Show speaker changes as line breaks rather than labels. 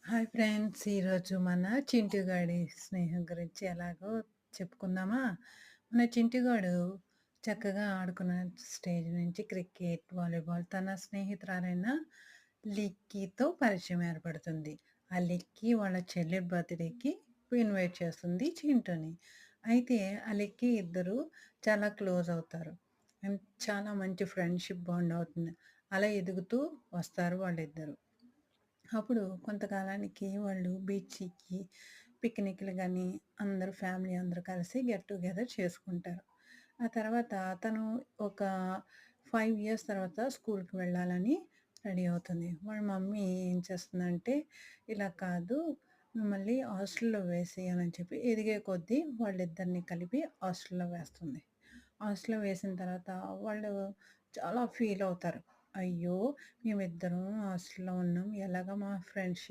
Hi friends. ఈరోజు మన చింటుగాడి స్నేహం గురించి ఎలాగో చెప్పుకుందామా? మన చింటుగాడు చక్కగా ఆడుకున్న స్టేజ్ నుంచి క్రికెట్, వాలీబాల్ తన స్నేహితురాలైన లిక్కీతో పరిచయం ఏర్పడుతుంది. ఆ లిక్కీ వాళ్ళ చెల్లి బర్త్‌డేకి ఇన్వైట్ చేస్తుంది చింటూని. అయితే ఆ లిక్కీ ఇద్దరు చాలా క్లోజ్ అవుతారు. చాలా మంచి ఫ్రెండ్‌షిప్ బాండ్ అవుతుంది. అలా ఎదుగుతూ వస్తారు వాళ్ళిద్దరు. అప్పుడు కొంతకాలానికి వాళ్ళు బీచ్‌కి, పిక్నిక్‌లు గాని, అందరూ ఫ్యామిలీ అందరూ కలిసి గెట్ టుగెదర్ చేసుకుంటారు. ఆ తర్వాత తను ఒక 5 ఇయర్స్ తర్వాత స్కూల్‌కి వెళ్ళాలని రెడీ అవుతుంది. వాళ్ళ మమ్మీ ఏం చేస్తుందంటే, ఇలా కాదు మిమ్మల్ని హాస్టల్‌లో వేసేయాలని చెప్పి ఎదిగే కొద్దీ వాళ్ళిద్దరిని కలిపి హాస్టల్‌లో వేస్తుంది. హాస్టల్‌లో వేసిన తర్వాత వాళ్ళు చాలా ఫీల్ అవుతారు. అయ్యో! మేమిద్దరం హాస్టల్‌లో ఉన్నాం. ఎలాగా మా ఫ్రెండ్‌షిప్